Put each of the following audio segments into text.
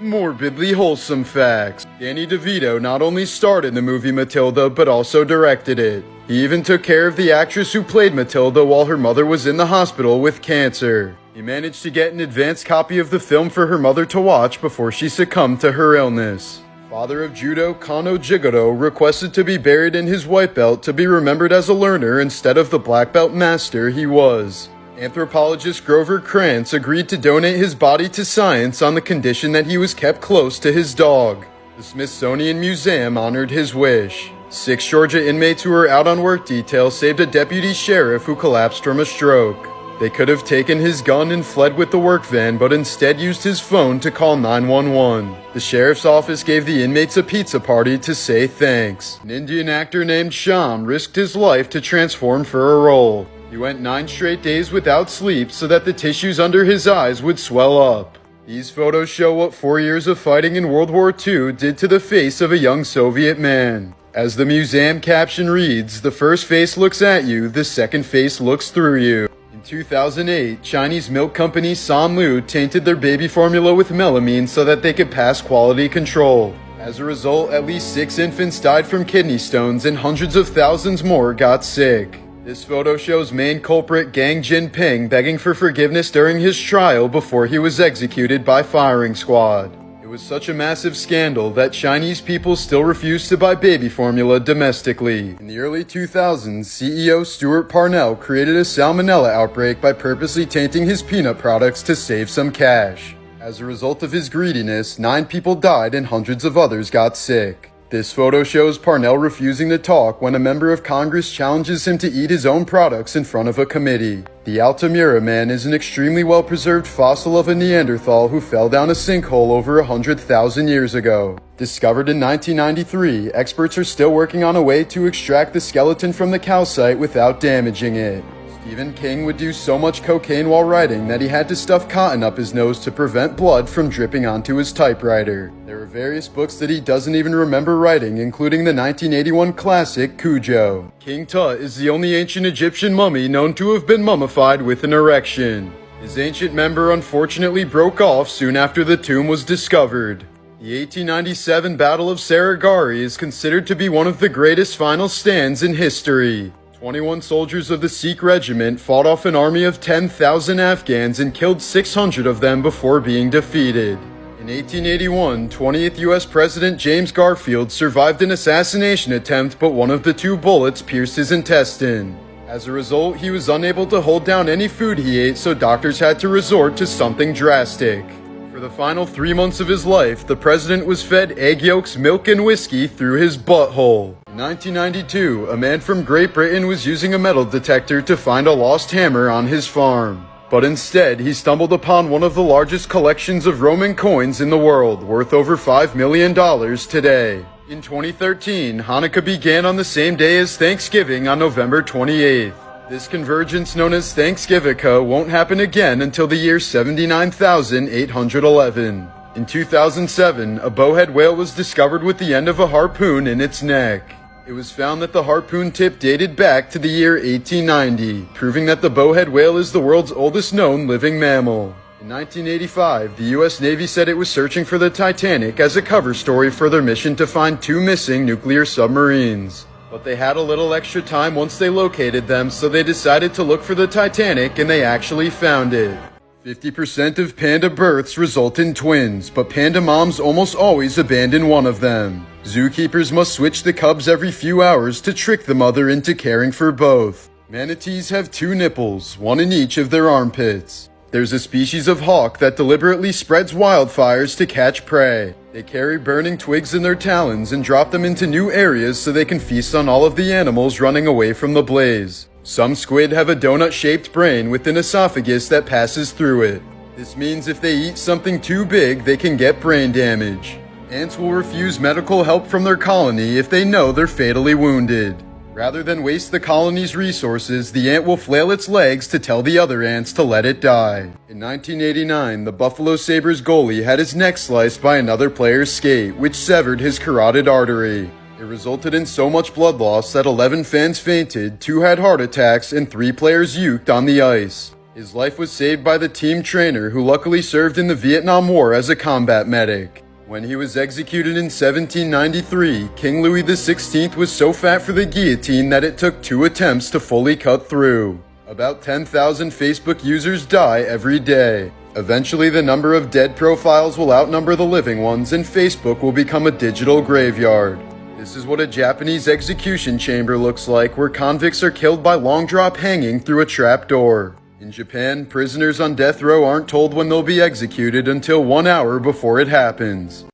Morbidly wholesome facts. Danny DeVito not only starred in the movie Matilda, but also directed it. He even took care of the actress who played Matilda while her mother was in the hospital with cancer. He managed to get an advance copy of the film for her mother to watch before she succumbed to her illness. Father of judo, Kano Jigoro, requested to be buried in his white belt to be remembered as a learner instead of the black belt master he was. Anthropologist Grover Krantz agreed to donate his body to science on the condition that he was kept close to his dog. The Smithsonian Museum honored his wish. 6 Georgia inmates who were out on work detail saved a deputy sheriff who collapsed from a stroke. They could have taken his gun and fled with the work van, but instead used his phone to call 911. The sheriff's office gave the inmates a pizza party to say thanks. An Indian actor named Shyam risked his life to transform for a role. He went 9 straight days without sleep so that the tissues under his eyes would swell up. These photos show what 4 years of fighting in World War II did to the face of a young Soviet man. As the museum caption reads, "The first face looks at you, the second face looks through you." In 2008, Chinese milk company Sanlu tainted their baby formula with melamine so that they could pass quality control. As a result, at least 6 infants died from kidney stones and hundreds of thousands more got sick. This photo shows main culprit Gang Jinping begging for forgiveness during his trial before he was executed by firing squad. It was such a massive scandal that Chinese people still refuse to buy baby formula domestically. In the early 2000s, CEO Stuart Parnell created a salmonella outbreak by purposely tainting his peanut products to save some cash. As a result of his greediness, 9 people died and hundreds of others got sick. This photo shows Parnell refusing to talk when a member of Congress challenges him to eat his own products in front of a committee. The Altamira man is an extremely well-preserved fossil of a Neanderthal who fell down a sinkhole over 100,000 years ago. Discovered in 1993, experts are still working on a way to extract the skeleton from the calcite without damaging it. Stephen King would do so much cocaine while writing that he had to stuff cotton up his nose to prevent blood from dripping onto his typewriter. There are various books that he doesn't even remember writing, including the 1981 classic Cujo. King Tut is the only ancient Egyptian mummy known to have been mummified with an erection. His ancient member unfortunately broke off soon after the tomb was discovered. The 1897 Battle of Sarigari is considered to be one of the greatest final stands in history. 21 soldiers of the Sikh regiment fought off an army of 10,000 Afghans and killed 600 of them before being defeated. In 1881, 20th U.S. President James Garfield survived an assassination attempt, but one of the 2 bullets pierced his intestine. As a result, he was unable to hold down any food he ate, so doctors had to resort to something drastic. For the final 3 months of his life, the president was fed egg yolks, milk, and whiskey through his butthole. In 1992, a man from Great Britain was using a metal detector to find a lost hammer on his farm. But instead, he stumbled upon one of the largest collections of Roman coins in the world, worth over $5 million today. In 2013, Hanukkah began on the same day as Thanksgiving on November 28th. This convergence, known as Thanksgivika, won't happen again until the year 79,811. In 2007, a bowhead whale was discovered with the end of a harpoon in its neck. It was found that the harpoon tip dated back to the year 1890, proving that the bowhead whale is the world's oldest known living mammal. In 1985, the U.S. Navy said it was searching for the Titanic as a cover story for their mission to find 2 missing nuclear submarines. But they had a little extra time once they located them, so they decided to look for the Titanic, and they actually found it. 50% of panda births result in twins, but panda moms almost always abandon one of them. Zookeepers must switch the cubs every few hours to trick the mother into caring for both. Manatees have 2 nipples, one in each of their armpits. There's a species of hawk that deliberately spreads wildfires to catch prey. They carry burning twigs in their talons and drop them into new areas so they can feast on all of the animals running away from the blaze. Some squid have a donut-shaped brain with an esophagus that passes through it. This means if they eat something too big, they can get brain damage. Ants will refuse medical help from their colony if they know they're fatally wounded. Rather than waste the colony's resources, the ant will flail its legs to tell the other ants to let it die. In 1989, the Buffalo Sabres goalie had his neck sliced by another player's skate, which severed his carotid artery. It resulted in so much blood loss that 11 fans fainted, 2 had heart attacks, and 3 players uked on the ice. His life was saved by the team trainer who luckily served in the Vietnam War as a combat medic. When he was executed in 1793, King Louis XVI was so fat for the guillotine that it took 2 attempts to fully cut through. About 10,000 Facebook users die every day. Eventually, the number of dead profiles will outnumber the living ones, and Facebook will become a digital graveyard. This is what a Japanese execution chamber looks like, where convicts are killed by long drop hanging through a trap door. In Japan, prisoners on death row aren't told when they'll be executed until 1 hour before it happens.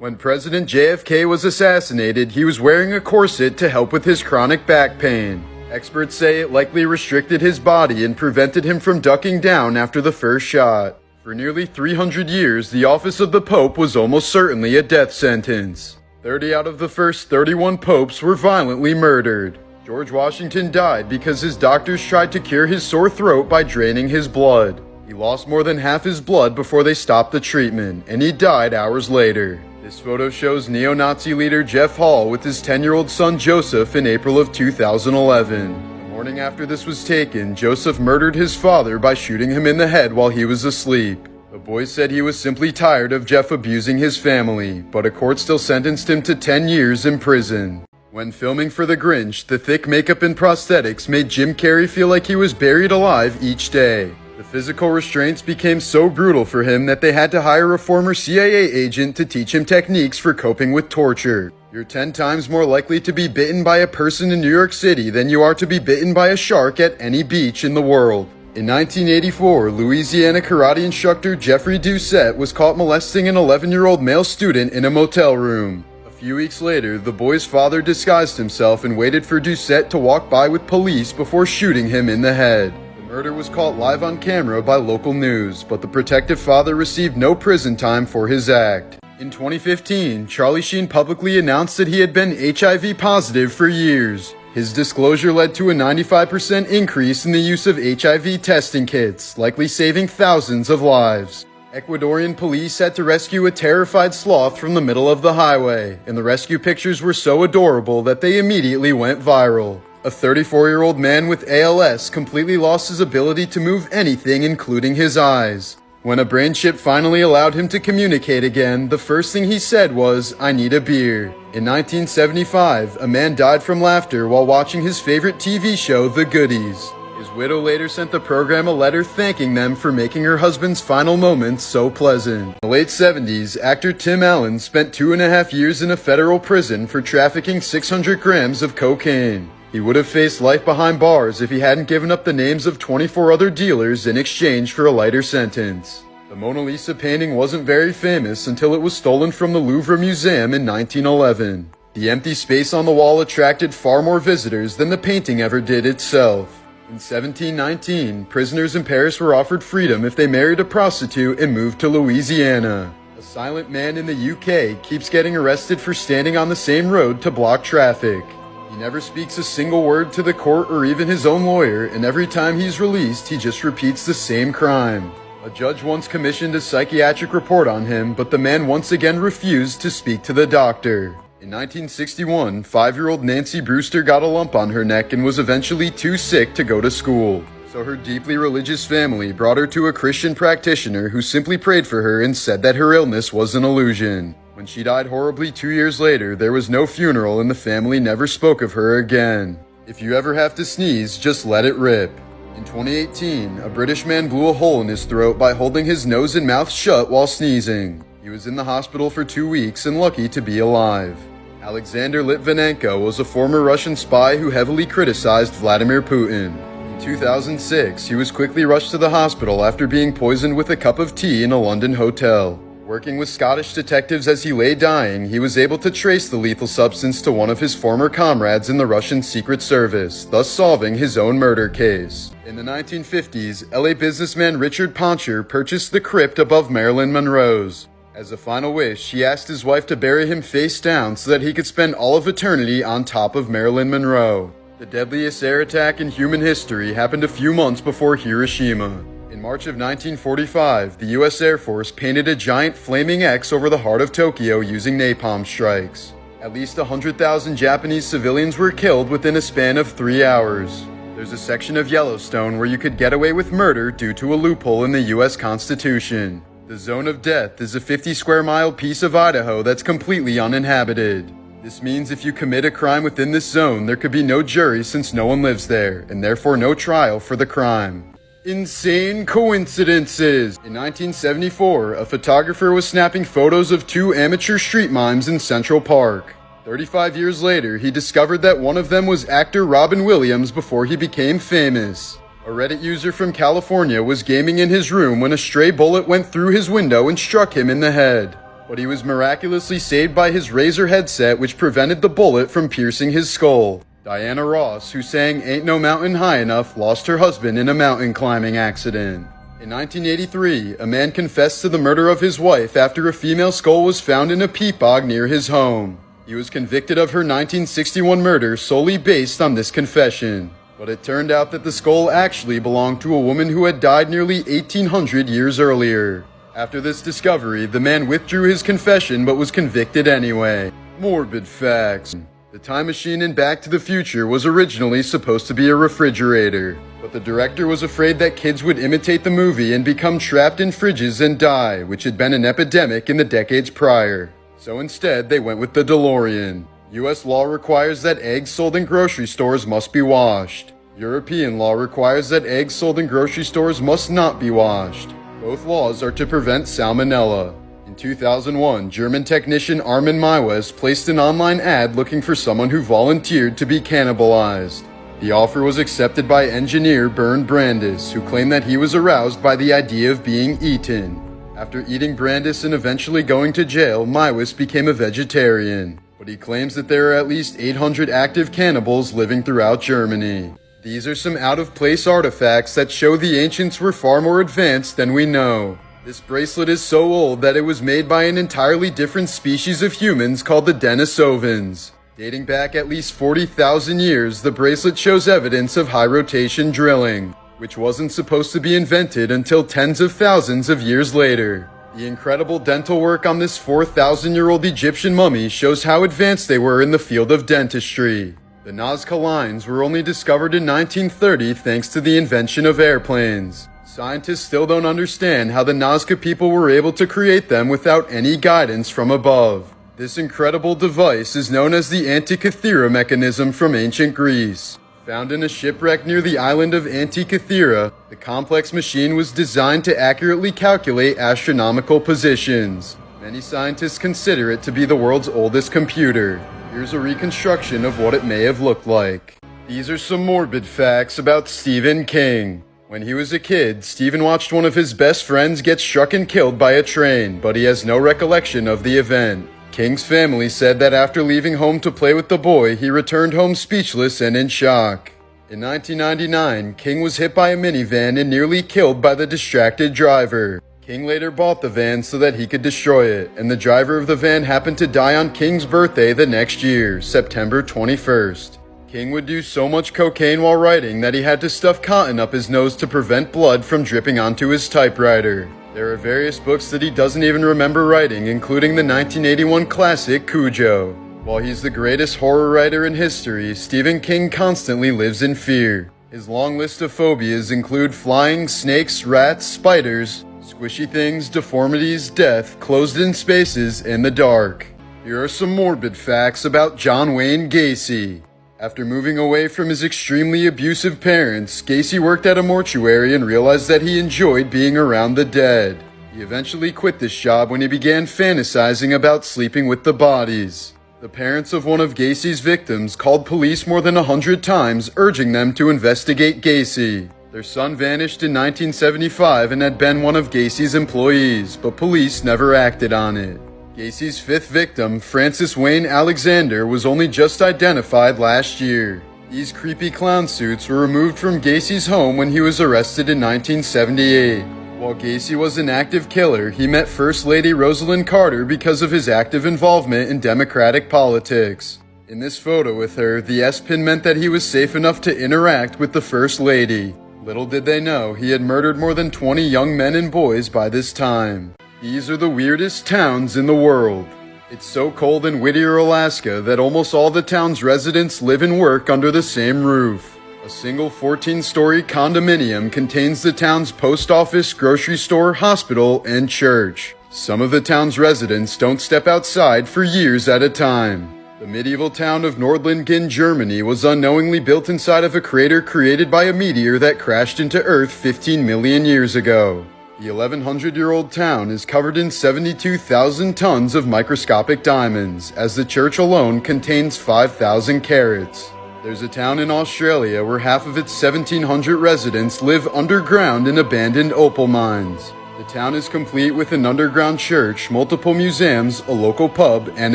When President JFK was assassinated, he was wearing a corset to help with his chronic back pain. Experts say it likely restricted his body and prevented him from ducking down after the first shot. For nearly 300 years, the office of the Pope was almost certainly a death sentence. 30 out of the first 31 popes were violently murdered. George Washington died because his doctors tried to cure his sore throat by draining his blood. He lost more than half his blood before they stopped the treatment, and he died hours later. This photo shows neo-Nazi leader Jeff Hall with his 10-year-old son Joseph in April of 2011. The morning after this was taken, Joseph murdered his father by shooting him in the head while he was asleep. The boy said he was simply tired of Jeff abusing his family, but a court still sentenced him to 10 years in prison. When filming for The Grinch, the thick makeup and prosthetics made Jim Carrey feel like he was buried alive each day. The physical restraints became so brutal for him that they had to hire a former CIA agent to teach him techniques for coping with torture. You're 10 times more likely to be bitten by a person in New York City than you are to be bitten by a shark at any beach in the world. In 1984, Louisiana karate instructor Jeffrey Doucette was caught molesting an 11-year-old male student in a motel room. A few weeks later, the boy's father disguised himself and waited for Doucette to walk by with police before shooting him in the head. The murder was caught live on camera by local news, but the protective father received no prison time for his act. In 2015, Charlie Sheen publicly announced that he had been HIV positive for years. His disclosure led to a 95% increase in the use of HIV testing kits, likely saving thousands of lives. Ecuadorian police had to rescue a terrified sloth from the middle of the highway, and the rescue pictures were so adorable that they immediately went viral. A 34-year-old man with ALS completely lost his ability to move anything, including his eyes. When a brain chip finally allowed him to communicate again, the first thing he said was, "I need a beer." In 1975, a man died from laughter while watching his favorite TV show, The Goodies. His widow later sent the program a letter thanking them for making her husband's final moments so pleasant. In the late 70s, actor Tim Allen spent 2.5 years in a federal prison for trafficking 600 grams of cocaine. He would have faced life behind bars if he hadn't given up the names of 24 other dealers in exchange for a lighter sentence. The Mona Lisa painting wasn't very famous until it was stolen from the Louvre Museum in 1911. The empty space on the wall attracted far more visitors than the painting ever did itself. In 1719, prisoners in Paris were offered freedom if they married a prostitute and moved to Louisiana. A silent man in the UK keeps getting arrested for standing on the same road to block traffic. He never speaks a single word to the court or even his own lawyer, and every time he's released, he just repeats the same crime. A judge once commissioned a psychiatric report on him, but the man once again refused to speak to the doctor. In 1961, 5-year-old Nancy Brewster got a lump on her neck and was eventually too sick to go to school. So her deeply religious family brought her to a Christian practitioner who simply prayed for her and said that her illness was an illusion. When she died horribly 2 years later, there was no funeral and the family never spoke of her again. If you ever have to sneeze, just let it rip. In 2018, a British man blew a hole in his throat by holding his nose and mouth shut while sneezing. He was in the hospital for 2 weeks and lucky to be alive. Alexander Litvinenko was a former Russian spy who heavily criticized Vladimir Putin. In 2006, he was quickly rushed to the hospital after being poisoned with a cup of tea in a London hotel. Working with Scottish detectives as he lay dying, he was able to trace the lethal substance to one of his former comrades in the Russian Secret Service, thus solving his own murder case. In the 1950s, LA businessman Richard Poncher purchased the crypt above Marilyn Monroe's. As a final wish, he asked his wife to bury him face down so that he could spend all of eternity on top of Marilyn Monroe. The deadliest air attack in human history happened a few months before Hiroshima. In March of 1945, the U.S. Air Force painted a giant flaming X over the heart of Tokyo using napalm strikes. At least 100,000 Japanese civilians were killed within a span of 3 hours. There's a section of Yellowstone where you could get away with murder due to a loophole in the US Constitution. The zone of death is a 50 square mile piece of Idaho that's completely uninhabited. This means if you commit a crime within this zone, there could be no jury since no one lives there, and therefore no trial for the crime. Insane coincidences! In 1974, a photographer was snapping photos of two amateur street mimes in Central Park. 35 years later, he discovered that one of them was actor Robin Williams before he became famous. A Reddit user from California was gaming in his room when a stray bullet went through his window and struck him in the head. But he was miraculously saved by his Razer headset, which prevented the bullet from piercing his skull. Diana Ross, who sang Ain't No Mountain High Enough, lost her husband in a mountain climbing accident. In 1983, a man confessed to the murder of his wife after a female skull was found in a peat bog near his home. He was convicted of her 1961 murder solely based on this confession. But it turned out that the skull actually belonged to a woman who had died nearly 1800 years earlier. After this discovery, the man withdrew his confession but was convicted anyway. Morbid facts. The time machine in Back to the Future was originally supposed to be a refrigerator, but the director was afraid that kids would imitate the movie and become trapped in fridges and die, which had been an epidemic in the decades prior. So instead, they went with the DeLorean. US law requires that eggs sold in grocery stores must be washed. European law requires that eggs sold in grocery stores must not be washed. Both laws are to prevent salmonella. In 2001, German technician Armin Maiwes placed an online ad looking for someone who volunteered to be cannibalized. The offer was accepted by engineer Bernd Brandis, who claimed that he was aroused by the idea of being eaten. After eating Brandis and eventually going to jail, Maiwes became a vegetarian. But he claims that there are at least 800 active cannibals living throughout Germany. These are some out-of-place artifacts that show the ancients were far more advanced than we know. This bracelet is so old that it was made by an entirely different species of humans called the Denisovans. Dating back at least 40,000 years, the bracelet shows evidence of high-rotation drilling, which wasn't supposed to be invented until tens of thousands of years later. The incredible dental work on this 4,000-year-old Egyptian mummy shows how advanced they were in the field of dentistry. The Nazca lines were only discovered in 1930 thanks to the invention of airplanes. Scientists still don't understand how the Nazca people were able to create them without any guidance from above. This incredible device is known as the Antikythera mechanism from ancient Greece. Found in a shipwreck near the island of Antikythera, the complex machine was designed to accurately calculate astronomical positions. Many scientists consider it to be the world's oldest computer. Here's a reconstruction of what it may have looked like. These are some morbid facts about Stephen King. When he was a kid, Stephen watched one of his best friends get struck and killed by a train, but he has no recollection of the event. King's family said that after leaving home to play with the boy, he returned home speechless and in shock. In 1999, King was hit by a minivan and nearly killed by the distracted driver. King later bought the van so that he could destroy it, and the driver of the van happened to die on King's birthday the next year, September 21st. King would do so much cocaine while writing that he had to stuff cotton up his nose to prevent blood from dripping onto his typewriter. There are various books that he doesn't even remember writing, including the 1981 classic Cujo. While he's the greatest horror writer in history, Stephen King constantly lives in fear. His long list of phobias include flying, snakes, rats, spiders, squishy things, deformities, death, closed-in spaces, and the dark. Here are some morbid facts about John Wayne Gacy. After moving away from his extremely abusive parents, Gacy worked at a mortuary and realized that he enjoyed being around the dead. He eventually quit this job when he began fantasizing about sleeping with the bodies. The parents of one of Gacy's victims called police more than 100 times, urging them to investigate Gacy. Their son vanished in 1975 and had been one of Gacy's employees, but police never acted on it. Gacy's fifth victim, Francis Wayne Alexander, was only just identified last year. These creepy clown suits were removed from Gacy's home when he was arrested in 1978. While Gacy was an active killer, he met First Lady Rosalind Carter because of his active involvement in Democratic politics. In this photo with her, the S pin meant that he was safe enough to interact with the First Lady. Little did they know, he had murdered more than 20 young men and boys by this time. These are the weirdest towns in the world. It's so cold in Whittier, Alaska that almost all the town's residents live and work under the same roof. A single 14-story condominium contains the town's post office, grocery store, hospital, and church. Some of the town's residents don't step outside for years at a time. The medieval town of Nordlingen, Germany was unknowingly built inside of a crater created by a meteor that crashed into Earth 15 million years ago. The 1100-year-old town is covered in 72,000 tons of microscopic diamonds, as the church alone contains 5,000 carats. There's a town in Australia where half of its 1,700 residents live underground in abandoned opal mines. The town is complete with an underground church, multiple museums, a local pub, and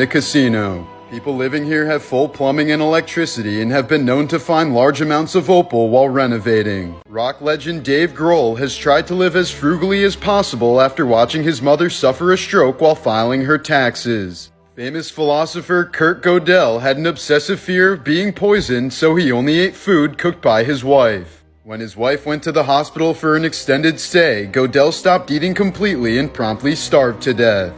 a casino. People living here have full plumbing and electricity and have been known to find large amounts of opal while renovating. Rock legend Dave Grohl has tried to live as frugally as possible after watching his mother suffer a stroke while filing her taxes. Famous philosopher Kurt Gödel had an obsessive fear of being poisoned, so he only ate food cooked by his wife. When his wife went to the hospital for an extended stay, Gödel stopped eating completely and promptly starved to death.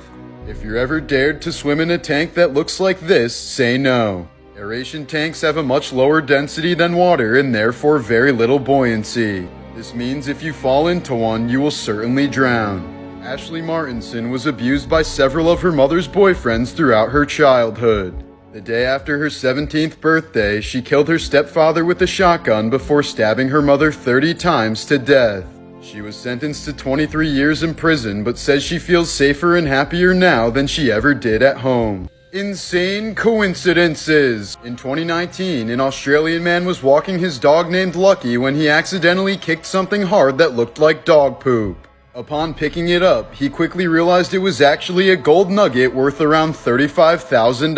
If you're ever dared to swim in a tank that looks like this, say no. Aeration tanks have a much lower density than water and therefore very little buoyancy. This means if you fall into one, you will certainly drown. Ashley Martinson was abused by several of her mother's boyfriends throughout her childhood. The day after her 17th birthday, she killed her stepfather with a shotgun before stabbing her mother 30 times to death. She was sentenced to 23 years in prison, but says she feels safer and happier now than she ever did at home. Insane coincidences! In 2019, an Australian man was walking his dog named Lucky when he accidentally kicked something hard that looked like dog poop. Upon picking it up, he quickly realized it was actually a gold nugget worth around $35,000.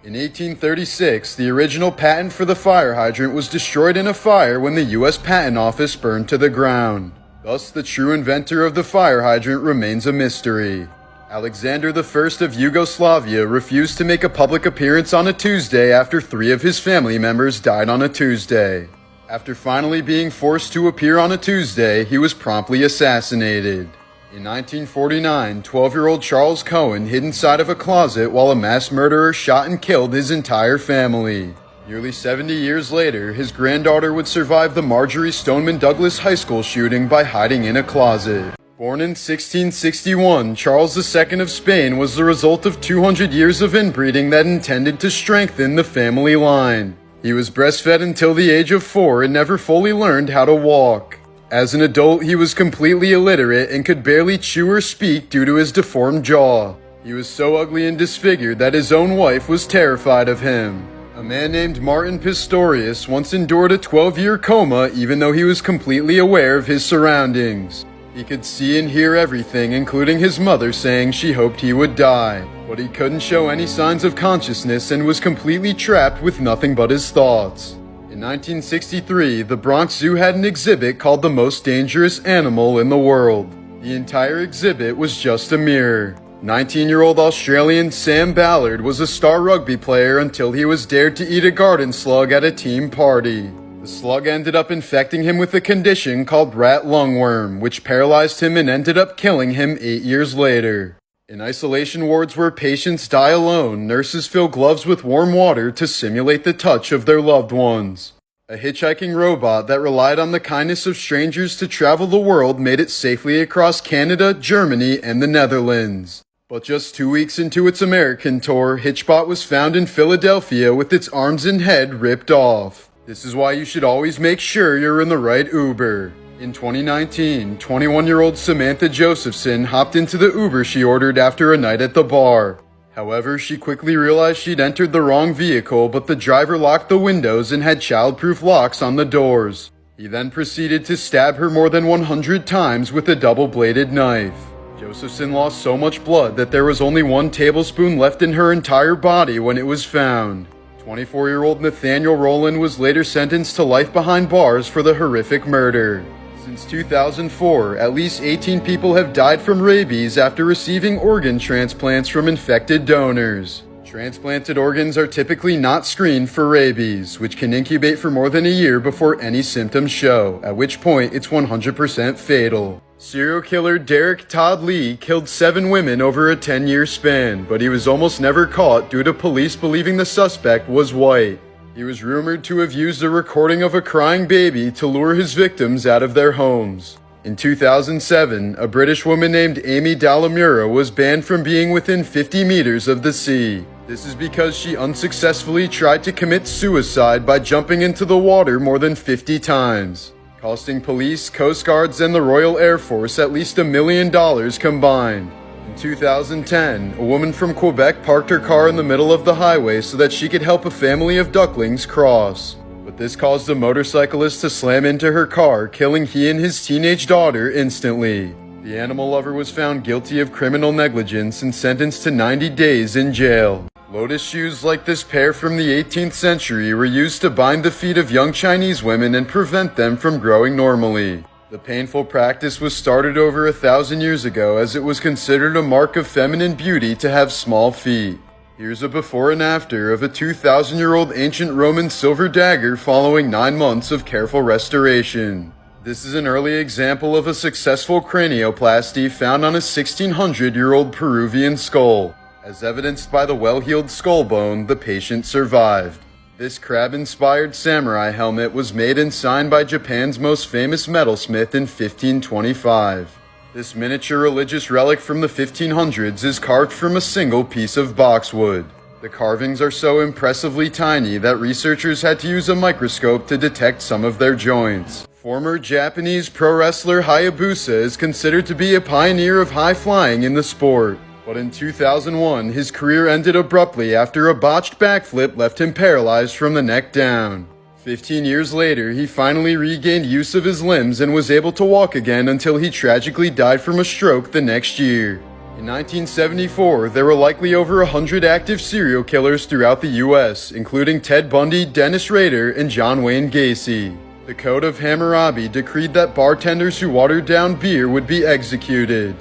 In 1836, the original patent for the fire hydrant was destroyed in a fire when the U.S. Patent Office burned to the ground. Thus, the true inventor of the fire hydrant remains a mystery. Alexander I of Yugoslavia refused to make a public appearance on a Tuesday after 3 of his family members died on a Tuesday. After finally being forced to appear on a Tuesday, he was promptly assassinated. In 1949, 12-year-old Charles Cohen hid inside of a closet while a mass murderer shot and killed his entire family. Nearly 70 years later, his granddaughter would survive the Marjorie Stoneman Douglas High School shooting by hiding in a closet. Born in 1661, Charles II of Spain was the result of 200 years of inbreeding that intended to strengthen the family line. He was breastfed until the age of 4 and never fully learned how to walk. As an adult, he was completely illiterate and could barely chew or speak due to his deformed jaw. He was so ugly and disfigured that his own wife was terrified of him. A man named Martin Pistorius once endured a 12-year coma even though he was completely aware of his surroundings. He could see and hear everything, including his mother saying she hoped he would die. But he couldn't show any signs of consciousness and was completely trapped with nothing but his thoughts. In 1963, the Bronx Zoo had an exhibit called The Most Dangerous Animal in the World. The entire exhibit was just a mirror. 19-year-old Australian Sam Ballard was a star rugby player until he was dared to eat a garden slug at a team party. The slug ended up infecting him with a condition called rat lungworm, which paralyzed him and ended up killing him 8 years later. In isolation wards where patients die alone, nurses fill gloves with warm water to simulate the touch of their loved ones. A hitchhiking robot that relied on the kindness of strangers to travel the world made it safely across Canada, Germany, and the Netherlands. But just 2 weeks into its American tour, Hitchbot was found in Philadelphia with its arms and head ripped off. This is why you should always make sure you're in the right Uber. In 2019, 21-year-old Samantha Josephson hopped into the Uber she ordered after a night at the bar. However, she quickly realized she'd entered the wrong vehicle, but the driver locked the windows and had childproof locks on the doors. He then proceeded to stab her more than 100 times with a double-bladed knife. Josephson lost so much blood that there was only 1 tablespoon left in her entire body when it was found. 24-year-old Nathaniel Rowland was later sentenced to life behind bars for the horrific murder. Since 2004, at least 18 people have died from rabies after receiving organ transplants from infected donors. Transplanted organs are typically not screened for rabies, which can incubate for more than a year before any symptoms show, at which point it's 100% fatal. Serial killer Derek Todd Lee killed 7 women over a 10-year span, but he was almost never caught due to police believing the suspect was white. He was rumored to have used a recording of a crying baby to lure his victims out of their homes. In 2007, a British woman named Amy Dalamura was banned from being within 50 meters of the sea. This is because she unsuccessfully tried to commit suicide by jumping into the water more than 50 times, costing police, Coast Guards, and the Royal Air Force at least $1 million combined. In 2010, a woman from Quebec parked her car in the middle of the highway so that she could help a family of ducklings cross. But this caused a motorcyclist to slam into her car, killing he and his teenage daughter instantly. The animal lover was found guilty of criminal negligence and sentenced to 90 days in jail. Lotus shoes like this pair from the 18th century were used to bind the feet of young Chinese women and prevent them from growing normally. The painful practice was started over 1,000 years ago as it was considered a mark of feminine beauty to have small feet. Here's a before and after of a 2,000-year-old ancient Roman silver dagger following 9 months of careful restoration. This is an early example of a successful cranioplasty found on a 1,600-year-old Peruvian skull. As evidenced by the well-healed skull bone, the patient survived. This crab-inspired samurai helmet was made and signed by Japan's most famous metalsmith in 1525. This miniature religious relic from the 1500s is carved from a single piece of boxwood. The carvings are so impressively tiny that researchers had to use a microscope to detect some of their joints. Former Japanese pro wrestler Hayabusa is considered to be a pioneer of high flying in the sport. But in 2001, his career ended abruptly after a botched backflip left him paralyzed from the neck down. 15 years later, he finally regained use of his limbs and was able to walk again until he tragically died from a stroke the next year. In 1974, there were likely over 100 active serial killers throughout the U.S., including Ted Bundy, Dennis Rader, and John Wayne Gacy. The Code of Hammurabi decreed that bartenders who watered down beer would be executed.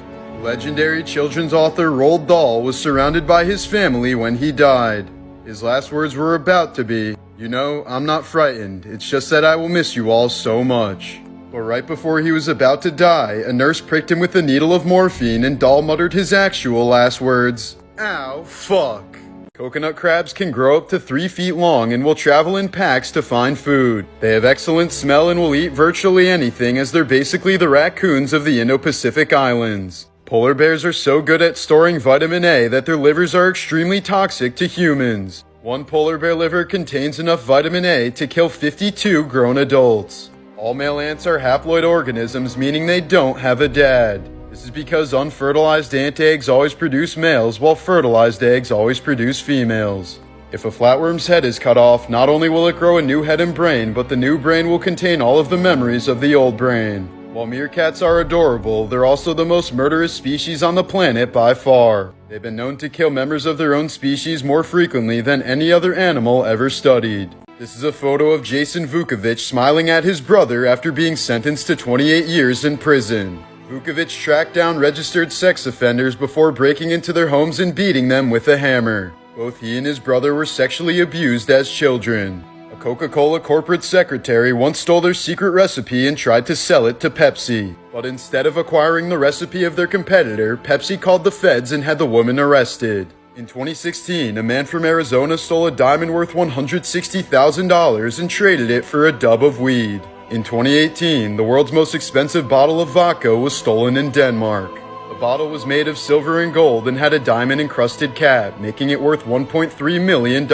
Legendary children's author Roald Dahl was surrounded by his family when he died. His last words were about to be, "You know, I'm not frightened, it's just that I will miss you all so much." But right before he was about to die, a nurse pricked him with a needle of morphine and Dahl muttered his actual last words, "Ow, fuck." Coconut crabs can grow up to 3 feet long and will travel in packs to find food. They have excellent smell and will eat virtually anything as they're basically the raccoons of the Indo-Pacific Islands. Polar bears are so good at storing vitamin A that their livers are extremely toxic to humans. One polar bear liver contains enough vitamin A to kill 52 grown adults. All male ants are haploid organisms, meaning they don't have a dad. This is because unfertilized ant eggs always produce males, while fertilized eggs always produce females. If a flatworm's head is cut off, not only will it grow a new head and brain, but the new brain will contain all of the memories of the old brain. While meerkats are adorable, they're also the most murderous species on the planet by far. They've been known to kill members of their own species more frequently than any other animal ever studied. This is a photo of Jason Vukovic smiling at his brother after being sentenced to 28 years in prison. Vukovic tracked down registered sex offenders before breaking into their homes and beating them with a hammer. Both he and his brother were sexually abused as children. A Coca-Cola corporate secretary once stole their secret recipe and tried to sell it to Pepsi. But instead of acquiring the recipe of their competitor, Pepsi called the feds and had the woman arrested. In 2016, a man from Arizona stole a diamond worth $160,000 and traded it for a dub of weed. In 2018, the world's most expensive bottle of vodka was stolen in Denmark. The bottle was made of silver and gold and had a diamond-encrusted cap, making it worth $1.3 million.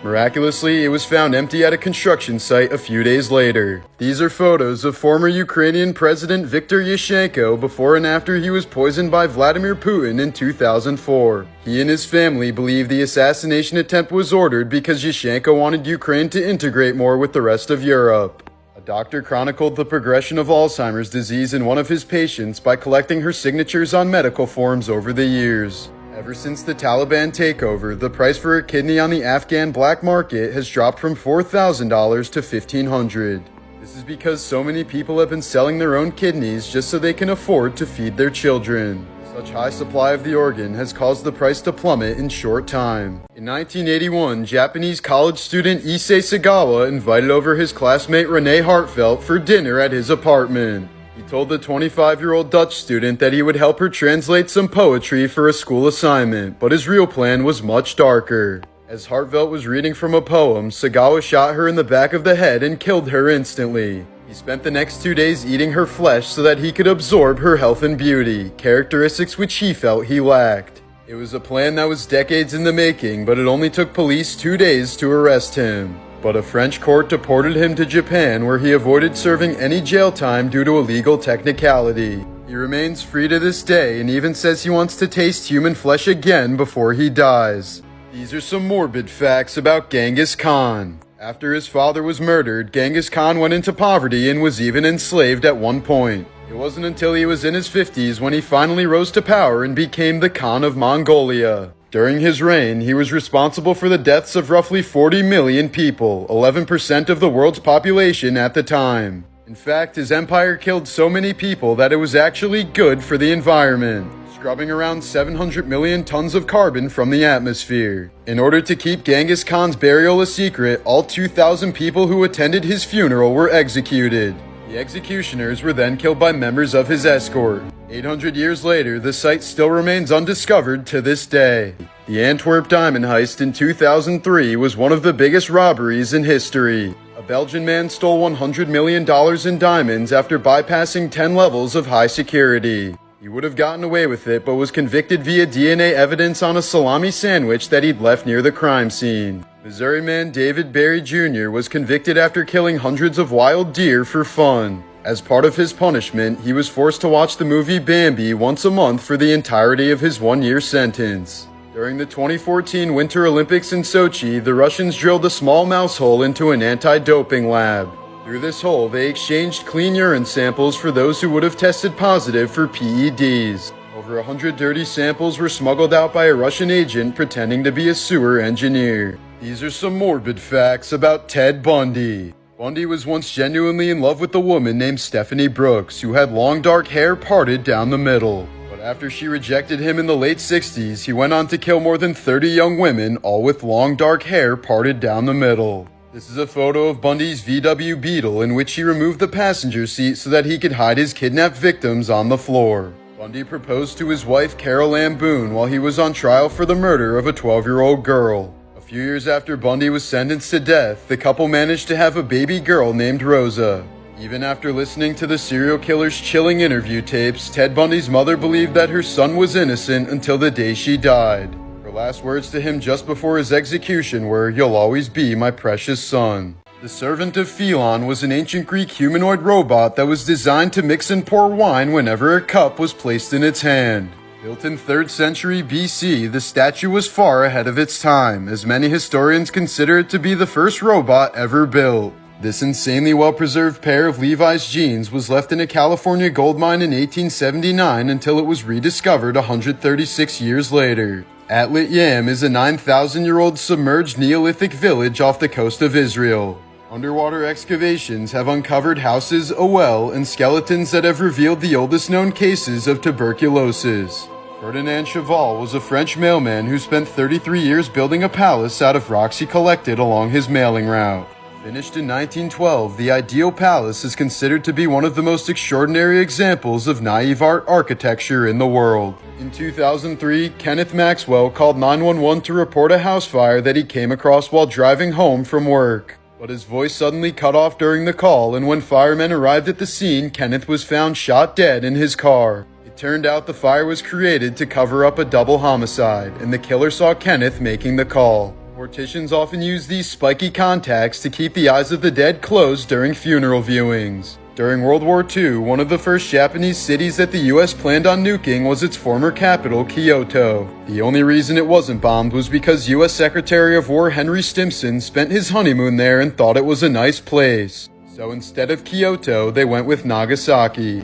Miraculously, it was found empty at a construction site a few days later. These are photos of former Ukrainian President Viktor Yushchenko before and after he was poisoned by Vladimir Putin in 2004. He and his family believe the assassination attempt was ordered because Yushchenko wanted Ukraine to integrate more with the rest of Europe. A doctor chronicled the progression of Alzheimer's disease in one of his patients by collecting her signatures on medical forms over the years. Ever since the Taliban takeover, the price for a kidney on the Afghan black market has dropped from $4,000 to $1,500. This is because so many people have been selling their own kidneys just so they can afford to feed their children. Such high supply of the organ has caused the price to plummet in short time. In 1981, Japanese college student Issei Sagawa invited over his classmate Renee Hartfelt for dinner at his apartment. He told the 25-year-old Dutch student that he would help her translate some poetry for a school assignment, but his real plan was much darker. As Hartvelt was reading from a poem, Sagawa shot her in the back of the head and killed her instantly. He spent the next 2 days eating her flesh so that he could absorb her health and beauty, characteristics which he felt he lacked. It was a plan that was decades in the making, but it only took police 2 days to arrest him. But a French court deported him to Japan, where he avoided serving any jail time due to a legal technicality. He remains free to this day and even says he wants to taste human flesh again before he dies. These are some morbid facts about Genghis Khan. After his father was murdered, Genghis Khan went into poverty and was even enslaved at one point. It wasn't until he was in his 50s when he finally rose to power and became the Khan of Mongolia. During his reign, he was responsible for the deaths of roughly 40 million people, 11% of the world's population at the time. In fact, his empire killed so many people that it was actually good for the environment, scrubbing around 700 million tons of carbon from the atmosphere. In order to keep Genghis Khan's burial a secret, all 2,000 people who attended his funeral were executed. The executioners were then killed by members of his escort. 800 years later, the site still remains undiscovered to this day. The Antwerp diamond heist in 2003 was one of the biggest robberies in history. A Belgian man stole $100 million in diamonds after bypassing 10 levels of high security. He would have gotten away with it, but was convicted via DNA evidence on a salami sandwich that he'd left near the crime scene. Missouri man David Berry Jr. was convicted after killing hundreds of wild deer for fun. As part of his punishment, he was forced to watch the movie Bambi once a month for the entirety of his 1-year sentence. During the 2014 Winter Olympics in Sochi, the Russians drilled a small mouse hole into an anti-doping lab. Through this hole, they exchanged clean urine samples for those who would have tested positive for PEDs. Over 100 dirty samples were smuggled out by a Russian agent pretending to be a sewer engineer. These are some morbid facts about Ted Bundy. Bundy was once genuinely in love with a woman named Stephanie Brooks, who had long dark hair parted down the middle. But after she rejected him in the late 60s, he went on to kill more than 30 young women, all with long dark hair parted down the middle. This is a photo of Bundy's VW Beetle in which he removed the passenger seat so that he could hide his kidnapped victims on the floor. Bundy proposed to his wife Carol Ann Boone while he was on trial for the murder of a 12-year-old girl. A few years after Bundy was sentenced to death, the couple managed to have a baby girl named Rosa. Even after listening to the serial killer's chilling interview tapes, Ted Bundy's mother believed that her son was innocent until the day she died. Her last words to him just before his execution were, "You'll always be my precious son." The servant of Philon was an ancient Greek humanoid robot that was designed to mix and pour wine whenever a cup was placed in its hand. Built in 3rd century BC, the statue was far ahead of its time, as many historians consider it to be the first robot ever built. This insanely well-preserved pair of Levi's jeans was left in a California gold mine in 1879 until it was rediscovered 136 years later. Atlit Yam is a 9,000-year-old submerged Neolithic village off the coast of Israel. Underwater excavations have uncovered houses, a well, and skeletons that have revealed the oldest known cases of tuberculosis. Ferdinand Cheval was a French mailman who spent 33 years building a palace out of rocks he collected along his mailing route. Finished in 1912, the Ideal Palace is considered to be one of the most extraordinary examples of naive art architecture in the world. In 2003, Kenneth Maxwell called 911 to report a house fire that he came across while driving home from work. But his voice suddenly cut off during the call, and when firemen arrived at the scene, Kenneth was found shot dead in his car. It turned out the fire was created to cover up a double homicide, and the killer saw Kenneth making the call. Morticians often use these spiky contacts to keep the eyes of the dead closed during funeral viewings. During World War II, one of the first Japanese cities that the US planned on nuking was its former capital, Kyoto. The only reason it wasn't bombed was because US Secretary of War Henry Stimson spent his honeymoon there and thought it was a nice place. So instead of Kyoto, they went with Nagasaki.